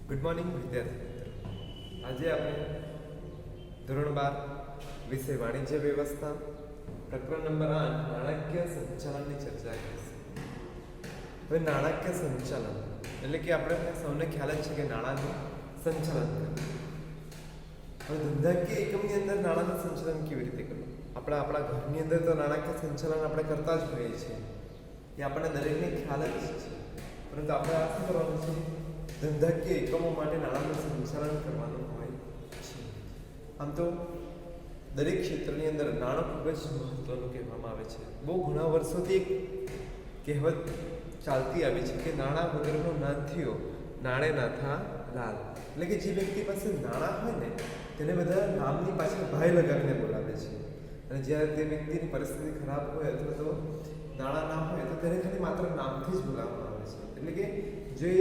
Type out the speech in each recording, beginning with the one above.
Good morning વિદ્યાર્થી મિત્રો. આજે આપણે ધોરણ 12 વિષય વાણિજ્ય વ્યવસ્થા પ્રકરણ નંબર 8 નાણાકીય સંચાલનની ચર્ચા કરીશું. હવે નાણાકીય સંચાલન એટલે કે આપણે સૌને ખ્યાલ જ છે કે નાણાંનું સંચાલન કરવું. હવે ધંધાકીય એકમની અંદર નાણાંનું સંચાલન કેવી રીતે કરવું? આપણા ઘરની અંદર તો નાણાકીય સંચાલન આપણે કરતા જ હોઈએ છીએ, એ આપણને દરેકને ખ્યાલ જ છે. પરંતુ આપણે આ શું કરવાનું છે? ધંધાકીય એકમો માટે નાણાંનું સંચાલન કરવાનું હોય છે. આમ તો દરેક ક્ષેત્રની અંદર નાણું ખૂબ જ મહત્વનું કહેવામાં આવે છે. બહુ ઘણા વર્ષોથી એક કહેવત ચાલતી આવી છે કે નાણાં વગરનો નાથિયો નાણે નાથા લાલ. એટલે કે જે વ્યક્તિ પાસે નાણાં હોય ને તેને બધા નામની પાછળ ભાઈ લગાવીને બોલાવે છે, અને જ્યારે તે વ્યક્તિની પરિસ્થિતિ ખરાબ હોય અથવા તો નાણાં ના હોય તો તેને ખાલી માત્ર નામથી જ બોલાવવામાં આવે છે. એટલે કે જે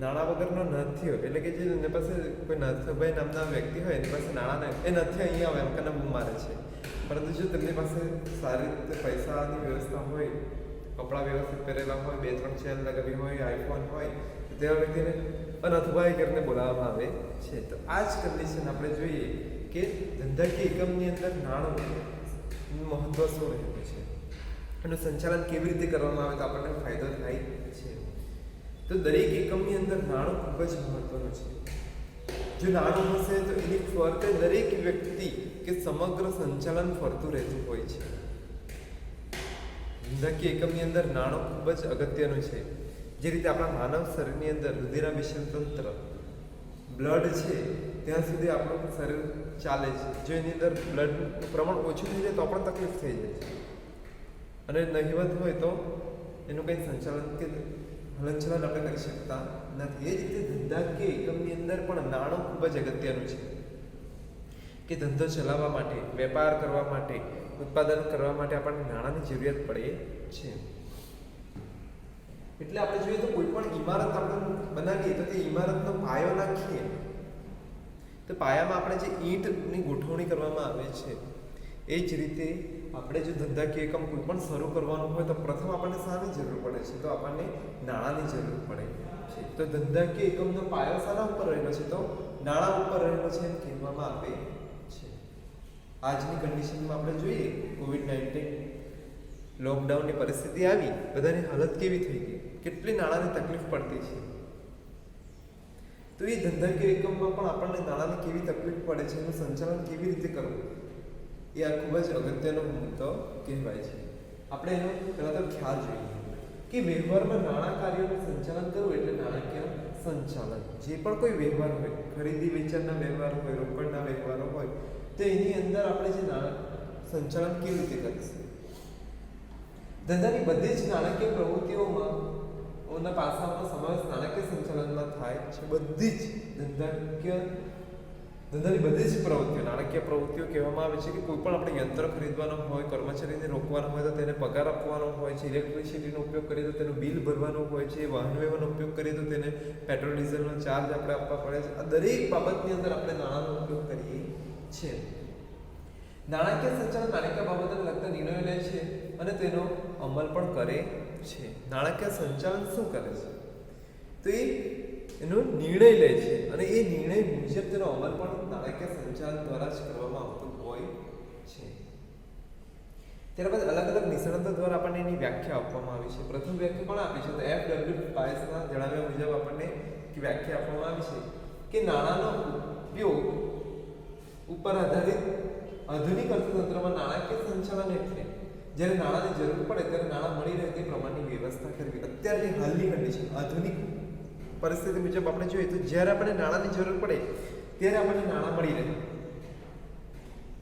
નાણાં વગરનો નાથિયો એટલે કે જે એની પાસે કોઈ નાથભાઈ નામના વ્યક્તિ હોય એની પાસે નાણાં એ નથી અહીંયા આવે એમ કરીને બૂમ મારે છે. પરંતુ જો તેમની પાસે સારી રીતે પૈસાની વ્યવસ્થા હોય, કપડાં વ્યવસ્થિત પહેરેલા હોય, 2-3 ચેન લગાવી હોય, આઈફોન હોય, તો તેવા વ્યક્તિને અનાથભાઈ કરીને બોલાવવામાં આવે છે. તો આ જ કન્ડિશન આપણે જોઈએ કે ધંધાકીય એકમની અંદર નાણું મહત્વ શું રહેલું છે, એનું સંચાલન કેવી રીતે કરવામાં આવે તો આપણને ફાયદો થાય છે. તો દરેક એકમની અંદર નાણું ખૂબ જ મહત્વનું છે. જો નાણું હશે તો એની ફરતે દરેક વ્યક્તિ કે સમગ્ર સંચાલન ફરતું રહેતું હોય છે. ધંધાકીય એકમની અંદર નાણું ખૂબ જ અગત્યનું છે. જે રીતે આપણા માનવ શરીરની અંદર રુધિરાભિસરણ તંત્ર બ્લડ છે ત્યાં સુધી આપણું શરીર ચાલે છે. જો એની અંદર બ્લડનું પ્રમાણ ઓછું થઈ જાય તો પણ તકલીફ થઈ જાય છે, અને નહિવત હોય તો એનું કંઈ સંચાલન કે હલનચલન આપણે કરી શકતા નથી. એ જ રીતે ધંધાકીય એકમની અંદર પણ નાણું ખૂબ જ અગત્યનું છે કે ધંધો ચલાવવા માટે, વેપાર કરવા માટે, ઉત્પાદન કરવા માટે આપણને નાણાંની જરૂરિયાત પડે છે. એટલે આપણે જોઈએ તો કોઈ પણ ઇમારત આપણે બનાવીએ તો તે ઇમારતનો પાયો નાખીએ તો પાયામાં આપણે જે ઈંટની ગોઠવણી કરવામાં આવે છે, એ જ રીતે આપણે જો ધંધાકીય એકમ કોઈ પણ શરૂ કરવાનું હોય તો પ્રથમ આપણને શાની જરૂર પડે છે? તો આપણને નાણાંની જરૂર પડે છે. તો ધંધાકીય એકમનો પાયો શાના ઉપર રહેલો છે? તો નાણાં ઉપર રહેલો છે એમ કહેવામાં આવે છે. આજની કન્ડિશનમાં આપણે જોઈએ કોવિડ-19 લોકડાઉનની પરિસ્થિતિ આવી, બધાની હાલત કેવી થઈ ગઈ, કેટલી નાણાંની તકલીફ પડતી છે. તો એ ધંધાકીય એકમમાં પણ આપણને નાણાંની કેવી તકલીફ પડે છે, એનું સંચાલન કેવી રીતે કરવું, એ આ ખૂબ જ અગત્યનો મુદ્દો કહેવાય છે. આપણે એનો પહેલાં તો ખ્યાલ જોઈએ કે વ્યવહારમાં નાણાં કાર્યોનું સંચાલન કરવું એટલે નાણાકીય સંચાલન. જે પણ કોઈ વ્યવહાર હોય, ખરીદી વેચાણના વ્યવહાર હોય, રોકડના વ્યવહારો હોય, તો એની અંદર આપણે જે નાણાં સંચાલન કેવી રીતે કરીશું? ધંધાની બધી જ નાણાકીય પ્રવૃત્તિઓમાં પાસાનો સમાવેશ નાણાકીય સંચાલનમાં થાય છે. બધી જ ધંધાની બધી જ પ્રવૃત્તિઓ નાણાકીય પ્રવૃત્તિઓ કહેવામાં આવે છે. કે કોઈ પણ આપણે યંત્ર ખરીદવાનો હોય, કર્મચારીને રોકવાનો હોય તો તેને પગાર આપવાનો હોય છે, ઇલેક્ટ્રિસિટીનો ઉપયોગ કરીએ તો તેનું બિલ ભરવાનું હોય છે, વાહન વ્યવહારનો ઉપયોગ કરીએ તો તેને પેટ્રોલ ડીઝલનો ચાર્જ આપણે આપવા પડે છે. આ દરેક બાબતની અંદર આપણે નાણાંનો ઉપયોગ કરીએ છીએ. નાણાકીય સંચાલન નાણાકીય બાબતોને લગતા નિર્ણયો લે છે અને તેનો અમલ પણ કરે છે. નાણાકીય સંચાલન શું કરે છે? તો એનો નિર્ણય લે છે, અને એ નિર્ણય મુજબ તેનો અમલ પણ નાણાકીય સંચાલન દ્વારા જ કરવામાં આવતું હોય છે. ત્યારબાદ અલગ અલગ નિષ્ણાતો દ્વારા આપણને એની વ્યાખ્યા આપવામાં આવી છે. પ્રથમ વ્યાખ્યા પણ આપી છે તો FW પાયસના જણાવ્યા મુજબ આપણને વ્યાખ્યા આપવામાં આવી છે કે નાણાંનો ઉપયોગ ઉપર આધારિત આધુનિક અર્થતંત્રમાં નાણાકીય સંચાલન એટલે જ્યારે નાણાંની જરૂર પડે ત્યારે નાણાં મળી રહે તે પ્રમાણની વ્યવસ્થા કરવી. અત્યારની હાલની કન્ડિશન આધુનિક પરિસ્થિતિ મુજબ આપણે જોઈએ તો જ્યારે આપણને નાણાંની જરૂર પડે ત્યારે આપણને નાણાં મળી રહે.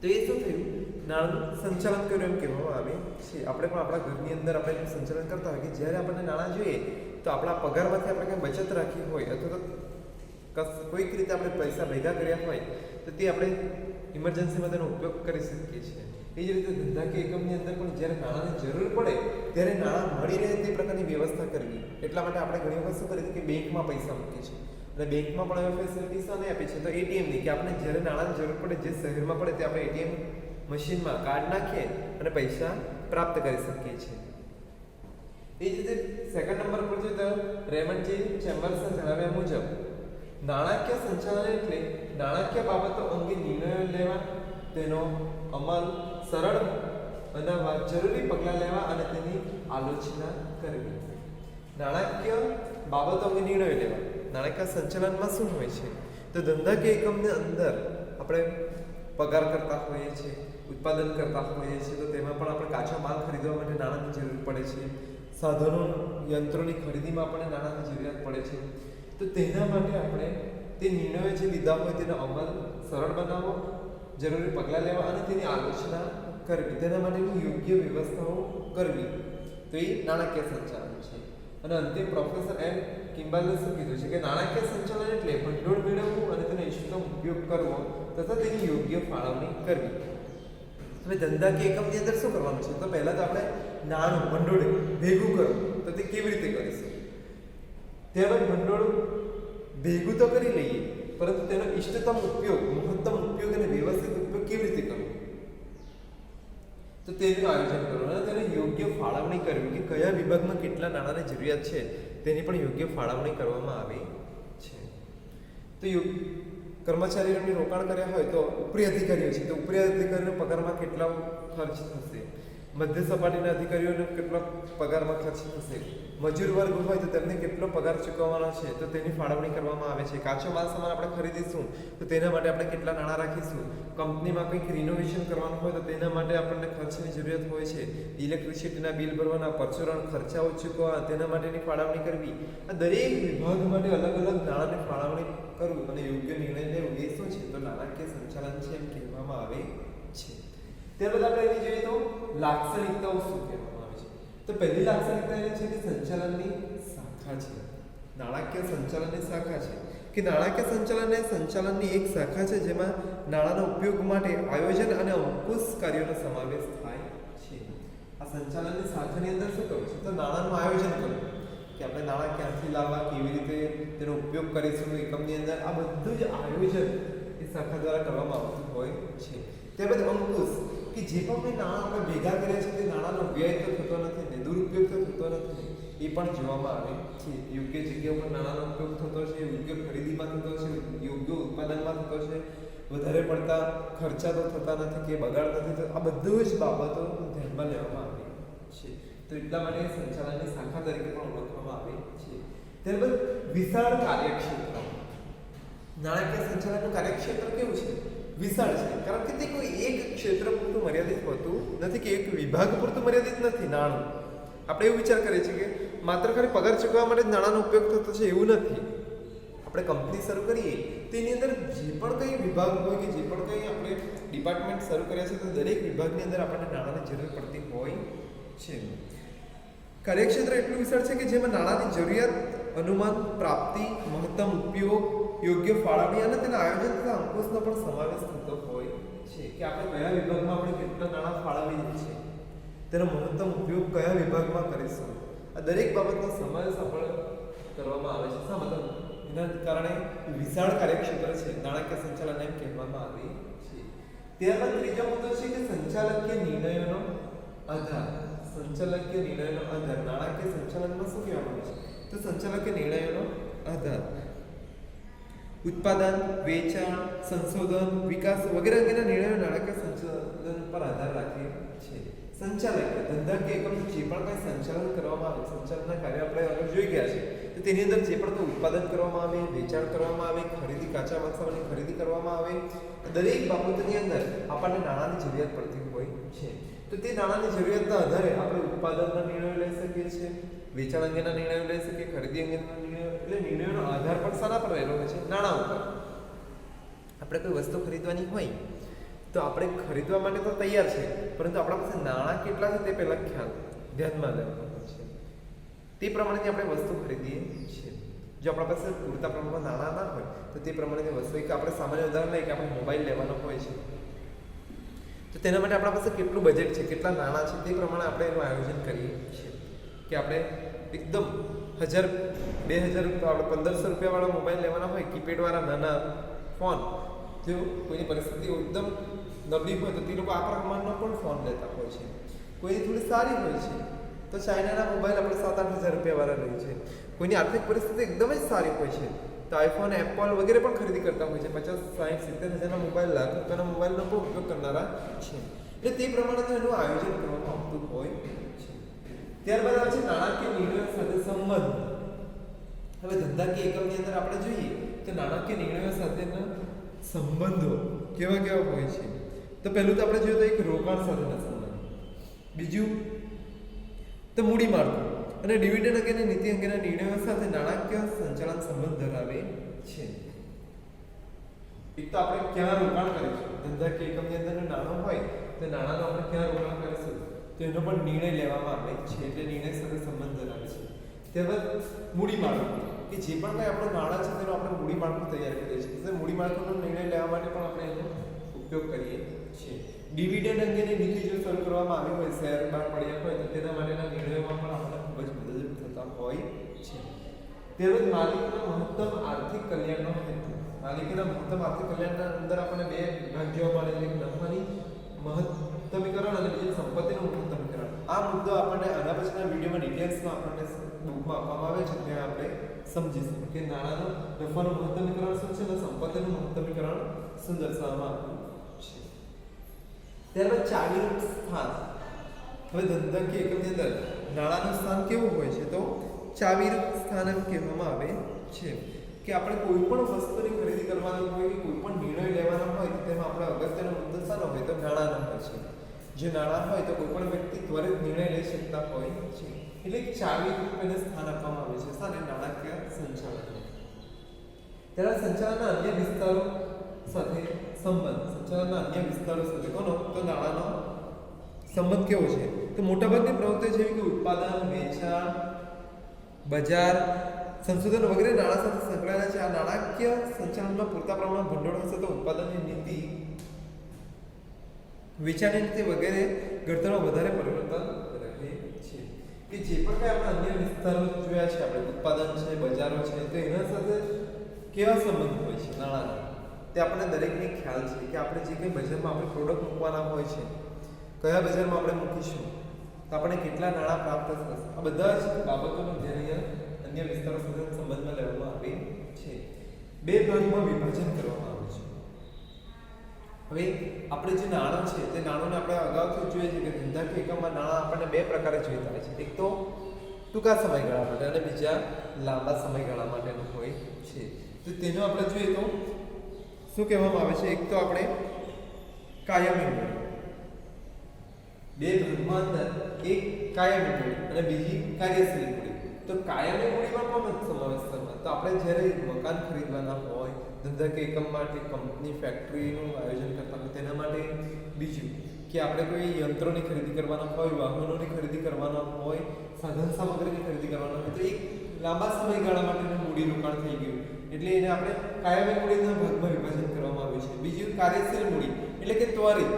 તો એ શું થયું? નાણાંનું સંચાલન કર્યું એમ કહેવામાં આવે છે. આપણે પણ આપણા ઘરની અંદર આપણે સંચાલન કરતા હોય કે જ્યારે આપણને નાણાં જોઈએ તો આપણા પગારમાંથી આપણે કંઈ બચત રાખી હોય અથવા તો કોઈક રીતે આપણે પૈસા ભેગા કર્યા હોય તો તે આપણે ઇમરજન્સીમાં તેનો ઉપયોગ કરી શકીએ છીએ. એ જ રીતે ધંધાકીય એકમની અંદર પણ જ્યારે નાણાંની જરૂર પડે ત્યારે નાણાં મળી રહે તે પ્રકારની વ્યવસ્થા કરવી. એટલા માટે આપણે ઘણી વખત શું કરીએ કે બેંકમાં પૈસા મૂકીએ છીએ, અને બેંકમાં પણ હવે ફેસિલિટીઝ આને આપી છે. તો એટીએમની કે આપણે જ્યારે નાણાંની જરૂર પડે જે શહેરમાં પડે તે આપણે એટીએમ મશીનમાં કાર્ડ નાખીએ અને પૈસા પ્રાપ્ત કરી શકીએ છીએ. એ જ રીતે સેકન્ડ નંબર પર જોઈએ તો રેમન્ડજી ચેમ્બર્સના જણાવ્યા મુજબ નાણાકીય સંચાલન એટલે નાણાકીય બાબતો અંગે નિર્ણયો લેવા, તેનો અમલ સરળ બનાવવા, જરૂરી પગલાં લેવા અને તેની આલોચના કરવી. નાણાકીય બાબતો અંગે નિર્ણયો લેવા. નાણાકીય સંચાલનમાં શું હોય છે? તો ધંધાકીય એકમની અંદર આપણે પગાર કરતા હોઈએ છીએ, ઉત્પાદન કરતા હોઈએ છીએ, તો તેમાં પણ આપણે કાચો માલ ખરીદવા માટે નાણાંની જરૂર પડે છે. સાધનો યંત્રોની ખરીદીમાં આપણને નાણાંની જરૂરિયાત પડે છે. તો તેના માટે આપણે તે નિર્ણયો જે લીધા હોય તેનો અમલ સરળ બનાવવો, જરૂરી પગલાં લેવા અને તેની આલોચના કરવી, તેના માટેની યોગ્ય વ્યવસ્થાઓ કરવી, તો એ નાણાકીય સંચાલન છે. અને અંતે પ્રોફેસર એમ કિમ્બાલે શું કીધું છે કે નાણાકીય સંચાલન એટલે ભંડોળ મેળવવું અને તેનો ઇષ્ટતમ ઉપયોગ કરવો તથા તેની યોગ્ય ફાળવણી કરવી. હવે ધંધાકીય એકમની અંદર શું કરવાનું છે? તો પહેલા તો આપણે નાણું ભંડોળ ભેગું કરવું, તો તે કેવી રીતે કરીશું? ત્યારબાદ ભંડોળ ભેગું તો કરી લઈએ, પરંતુ તેનો ઇષ્ટતમ ઉપયોગ, મહત્તમ ઉપયોગ અને વ્યવસ્થિત ઉપયોગ કેવી રીતે કરવો? તો તેનું આયોજન કરવું અને તેને યોગ્ય ફાળવણી કરવી કે કયા વિભાગમાં કેટલા નાણાંની જરૂરિયાત છે તેની પણ યોગ્ય ફાળવણી કરવામાં આવે છે. તો કર્મચારીઓને રોકાણ કર્યા હોય તો ઉપરી અધિકારીઓ છે, તો ઉપરી અધિકારીઓનો પગારમાં કેટલા ખર્ચ થશે, મધ્ય સપાટીના અધિકારીઓનો કેટલો પગારમાં ખર્ચ થશે, મજૂર વર્ગ હોય તો તેમને કેટલો પગાર ચૂકવવાનો છે, તો તેની ફાળવણી કરવામાં આવે છે. કાચો માલ સામાન આપણે ખરીદીશું તો તેના માટે આપણે કેટલા નાણાં રાખીશું, કંપનીમાં કંઈક રિનોવેશન કરવાનું હોય તો તેના માટે આપણને ખર્ચની જરૂરિયાત હોય છે, ઇલેક્ટ્રિસિટીના બિલ ભરવાના, પરચુરણ ખર્ચાઓ ચૂકવવા, તેના માટેની ફાળવણી કરવી. આ દરેક વિભાગ માટે અલગ અલગ નાણાંની ફાળવણી કરવું અને યોગ્ય નિર્ણય લેવો એ શું છે? તો નાણાકીય સંચાલન છે એમ કહેવામાં આવે છે. ત્યારબાદ આપણે એની જોઈએ તો લાક્ષણિકતાઓ શું કહેવામાં આવે છે? તો પહેલી લાક્ષણિકતા એ છે કે સંચાલનની શાખા છે. નાણાકીય સંચાલનની શાખા છે કે નાણાકીય સંચાલન એ સંચાલનની એક શાખા છે જેમાં નાણાંના ઉપયોગ માટે આયોજન અને અંકુશ કાર્યોનો સમાવેશ થાય છે. આ સંચાલનની શાખાની અંદર શું કરવું છે? તો નાણાંનું આયોજન કરવું કે આપણે નાણાં ક્યાંથી લાવવા, કેવી રીતે તેનો ઉપયોગ કરીશું એકમની અંદર, આ બધું જ આયોજન એ શાખા દ્વારા કરવામાં આવતું હોય છે. ત્યારબાદ અંકુશ કે જે પણ કંઈ નાણાં આપણે ભેગા કર્યા છે તે નાણાંનો વ્યય તો થતો નથી ને દુરુપયોગ તો થતો નથી, એ પણ જોવામાં આવે છે. યોગ્ય જગ્યા પર નાણાંનો ઉપયોગ થતો છે, યોગ્ય ખરીદીમાં થતો છે, યોગ્ય ઉત્પાદનમાં થતો છે, વધારે પડતા ખર્ચા તો થતા નથી કે બગાડ નથી થતો, આ બધું જ બાબતો ધ્યાનમાં લેવામાં આવે છે. તો એટલા માટે સંચાલનની શાખા તરીકે પણ ઓળખવામાં આવે છે. ત્યારબાદ વિશાળ કાર્યક્ષેત્ર. નાણાકીય સંચાલનનું કાર્યક્ષેત્ર કેવું છે? વિશાળ છે, કારણ કે તે કોઈ એક ક્ષેત્ર પૂરતું મર્યાદિત હોતું નથી કે એક વિભાગ પૂરતું મર્યાદિત નથી. નાણું આપણે એવું વિચાર કરીએ છીએ કે માત્ર ખાલી પગાર ચૂકવવા માટે જ નાણાંનો ઉપયોગ થતો છે, એવું નથી. આપણે કંપની શરૂ કરીએ તેની અંદર જે પણ કંઈ વિભાગ હોય કે જે પણ કંઈ આપણે ડિપાર્ટમેન્ટ શરૂ કર્યા છે તો દરેક વિભાગની અંદર આપણને નાણાંની જરૂર પડતી હોય છે. કાર્યક્ષેત્ર એટલું વિશાળ છે કે જેમાં નાણાંની જરૂરિયાત, અનુમાન, પ્રાપ્તિ, મહત્તમ ઉપયોગ, યોગ્ય ફાળવણી અને તેના આયોજન તથા અંકુશનો પણ સમાવેશ થતો હોય છે. કે આપણે કયા વિભાગમાં આપણે કેટલા નાણાં ફાળવીએ છીએ, તેનો મહત્તમ ઉપયોગ કયા વિભાગમાં કરીશું, આ દરેક બાબતનો સમાવેશ આપણે કરવામાં આવે છે. શા મતલબ? એના કારણે વિશાળ કાર્યક્ષેત્ર છે, નાણાકીય સંચાલન એમ કહેવામાં આવે છે. ત્યારબાદ ત્રીજો મુદ્દો છે કે સંચાલકીય નિર્ણયોનો આધાર. સંચાલકીય નિર્ણયોનો આધાર નાણાકીય સંચાલનમાં શું કહેવામાં આવે છે? તો સંચાલકીય નિર્ણયોનો આધાર ઉત્પાદન, વેચાણ, સંશોધન, વિકાસ વગેરે અંગેના નિર્ણયો નાણાકીય સંચાલન પર આધાર રાખે છે. સંચાલકીય ધંધાકીય એકમનું જે પણ કંઈ સંચાલન કરવામાં આવે, સંચાલનના કાર્ય આપણે આગળ જોઈ ગયા છે, તો તેની અંદર જે પણ કંઈ ઉત્પાદન કરવામાં આવે, વેચાણ કરવામાં આવે, ખરીદી, કાચા માલ સામાનની ખરીદી કરવામાં આવે, દરેક બાબતની અંદર આપણને નાણાંની જરૂરિયાત પડતી હોય છે. તો તે નાણાંની જરૂરિયાતના આધારે આપણે ઉત્પાદનના નિર્ણયો લઈ શકીએ છીએ, વેચાણ અંગેના નિર્ણયો લઈ શકીએ, ખરીદી અંગેના નિર્ણયો, એટલે નિર્ણયોનો આધાર પણ શાના પર રહેલો હોય છે? નાણાં ઉપર. આપણે કોઈ વસ્તુ ખરીદવાની હોય તો આપણે ખરીદવા માટે તો તૈયાર છે, પરંતુ આપણા પાસે નાણાં કેટલા છે તે પહેલાં ધ્યાનમાં લેવાનું હોય છે. તે પ્રમાણેની આપણે વસ્તુ ખરીદીએ છીએ. જો આપણા પાસે પૂરતા પ્રમાણમાં નાણાં ના હોય તો તે પ્રમાણેની વસ્તુ, એક આપણે સામાન્ય ઉદાહરણ લઈએ કે આપણે મોબાઈલ લેવાનો હોય છે, તો તેના માટે આપણા પાસે કેટલું બજેટ છે, કેટલા નાણાં છે, તે પ્રમાણે આપણે એનું આયોજન કરીએ છીએ. કે આપણે એકદમ 1000, 2000 આપણે 1500 રૂપિયાવાળા મોબાઈલ લેવાના હોય, કીપેડવાળા નાના ફોન, જો કોઈની પરિસ્થિતિ એકદમ નબળી હોય તો તે લોકો આ પ્રમાણનો પણ ફોન લેતા હોય છે. કોઈની થોડી સારી હોય છે તો ચાઇનાના મોબાઈલ આપણે 7-8 હજાર રૂપિયાવાળા લઈએ છીએ. કોઈની આર્થિક પરિસ્થિતિ એકદમ જ સારી હોય છે તો આઈફોન એપલ વગેરે પણ ખરીદી કરતા હોય છે, 50, 60, 70 હજારના મોબાઈલ, લાખ રૂપિયાના મોબાઈલનો પણ ઉપયોગ કરનારા છે. એટલે તે પ્રમાણે એનું આયોજન કરવામાં આવતું હોય છે. ત્યારબાદ આવે છે નાણાકીય નિર્ણયો સાથે સંબંધ. હવે ધંધાકીય એકમની અંદર આપણે જોઈએ તો નાણાકીય નિર્ણયો સાથેના સંબંધો કેવા કેવા હોય છે. તો પહેલું તો આપણે જોઈએ તો એક રોકાણ સાથેના સંબંધ, બીજું તો મૂડી માળખું અને ડિવિડન્ડ અંગેની નીતિ અંગેના નિર્ણયો સાથે નાણાકીય સંચાલન સંબંધ ધરાવે છે. એક તો આપણે ક્યાં રોકાણ કરીશું, ધંધાકીય એકમની અંદર નાણું હોય તો નાણાંનો આપણે ક્યાં રોકાણ કરીશું તો એનો પણ નિર્ણય લેવામાં આવે છે, એટલે નિર્ણય સાથે સંબંધ ધરાવે છે. ત્યારબાદ મૂડી માળખું, કે જે પણ કંઈ આપણું નાણાં છે તેનો આપણે મૂડી માળખું તૈયાર કરીએ છીએ, એટલે મૂડી માળખુંનો નિર્ણય લેવા માટે પણ આપણે એનો ઉપયોગ કરીએ છીએ. ડિવિડન્ડ અંગેની નીતિ જો શરૂ કરવામાં આવી હોય, શેર બહાર પડ્યા હોય તો તેના માટેના નિર્ણયોમાં પણ આપણને ખૂબ જ મદદરૂપ થતા હોય છે. ત્યારબાદ માલિકીના મહત્તમ આર્થિક કલ્યાણનો હેતુ. માલિકીના મહત્તમ આર્થિક કલ્યાણના અંદર આપણને બે વિભાગ જોવા મળે છે, એક નફાની મહત્તમીકરણ અને બીજું સંપત્તિનું મહત્તમીકરણ. આ મુદ્દો આપણને આના પછીના વિડીયોમાં ડિટેલ્સમાં આપણને બુકમાં આપવામાં આવે છે, ત્યાં આપણે સમજીશું કે નાણાંનો નફાનું મહત્તમીકરણ શું છે અને સંપત્તિનું મહત્તમીકરણ શું દર્શાવવામાં આવ્યું છે. ત્યારબાદ ચાવીરૂપ સ્થાન. હવે ધંધાકીય એકમની અંદર નાણાંનું સ્થાન કેવું હોય છે તો ચાવીરૂપ સ્થાન એમ કહેવામાં આવે છે કે આપણે કોઈ પણ વસ્તુની ખરીદી કરવાની હોય કે કોઈ પણ નિર્ણય લેવાનો હોય તો તેમાં આપણે અગત્યનો મુદ્દો શાનો હોય તો નાણાંનો હોય છે. જે નાણાં હોય તો કોઈ પણ વ્યક્તિ ત્વરિત નિર્ણય લઈ શકતા હોય છે, એટલે ચાવીરૂપ એને સ્થાન આપવામાં આવે છે સ્થાને નાણાકીય સંચાલન. ત્યારે સંચાલનના અન્ય વિસ્તારો સાથે સંબંધ. સંચાલનના અન્ય વિસ્તારો સાથે કોનો તો નાણાંનો સંબંધ કેવો છે તો મોટાભાગની પ્રવૃત્તિઓ જેવી કે ઉત્પાદન, વેચાણ, બજાર, સંશોધન વગેરે નાણાં સાથે સંકળાયેલા છે. આ નાણાકીય સંચાલનમાં પૂરતા પ્રમાણમાં ભંડોળ હશે તો ઉત્પાદનની નીતિ, વેચાણની નીતિ વગેરે ઘડતરમાં વધારે પરિવર્તન રહે છે. કે જે પણ કંઈ આપણે અન્ય વિસ્તારો જોયા છે, આપણે ઉત્પાદન છે, બજારો છે, તો એના સાથે કેવા સંબંધ હોય છે નાણાંના તે આપણને દરેકને ખ્યાલ છે કે આપણે જે કંઈ બજારમાં આપણે પ્રોડક્ટ મૂકવાના હોય છે, કયા બજારમાં આપણે મૂકીશું તો આપણે કેટલા નાણાં પ્રાપ્ત થશે, આ બધા જ બાબતોનું ધ્યાન અન્ય વિસ્તારો સાથે સંબંધમાં લેવામાં આવે છે. બે ભાગમાં વિભાજન કરવામાં આવે છે. હવે આપણે જે નાણાં છે તે નાણાંને આપણે અગાઉથી જોઈએ છે કે ધંધાકીય એકમમાં નાણાં આપણને બે પ્રકારે જોઈતા હોય છે. એક તો ટૂંકા સમયગાળા માટે અને બીજા લાંબા સમયગાળા માટેનું હોય છે. તો તેનો આપણે જોઈએ તો શું કહેવામાં આવે છે, એક તો આપણે કાયમી મૂડી. બે ભાગમાં અંદર એક કાયમી મૂડી અને બીજી કાર્યશીલ મૂડી. તો કાયમી મૂડીમાં પણ સમાવેશ થવાનો. તો આપણે જ્યારે મકાન ખરીદવાના હોય, ધંધાકીય એકમ માટે કંપની, ફેક્ટરીનું આયોજન કરતા હોય તેના માટે, બીજું કે આપણે કોઈ યંત્રોની ખરીદી કરવાના હોય, વાહનોની ખરીદી કરવાના હોય, સાધન સામગ્રીની ખરીદી કરવાના હોય, તો એક લાંબા સમયગાળા માટેનું મૂડી રોકાણ થઈ ગયું, એટલે એને આપણે કાયમી મૂડીના ભાગમાં વિભાજન કરવામાં આવ્યું છે. બીજું કાર્યશીલ મૂડી, એટલે કે ત્વરિત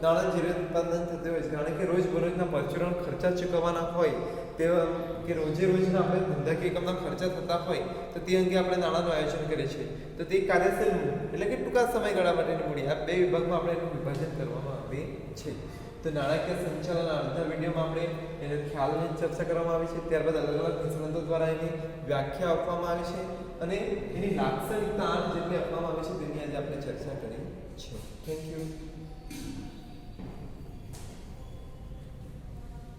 નાણાં જ્યારે ઉત્પાદન થતું હોય છે, કારણ કે રોજબરોજના પરચુરણ ખર્ચા ચૂકવવાના હોય તેવા કે રોજે રોજના આપણે ધંધાકીય એકમના ખર્ચા થતા હોય તો તે અંગે આપણે નાણાંનું આયોજન કરીએ છીએ, તો તે કાર્યશીલ મૂડી એટલે કે ટૂંકા સમયગાળા માટેની મૂડી. આ બે વિભાગમાં આપણે એનું વિભાજન કરવામાં આવે છે. તો નાણાકીય સંચાલન અડધા વિડીયોમાં આપણે એને ખ્યાલની ચર્ચા કરવામાં આવી છે. ત્યારબાદ અલગ અલગ નિષ્ણાતો દ્વારા એની વ્યાખ્યા આપવામાં આવી છે અને એની લાક્ષણિકતા 8 જેટલી આપવામાં આવી છે તેની આજે આપણે ચર્ચા કરી છે. Thank you.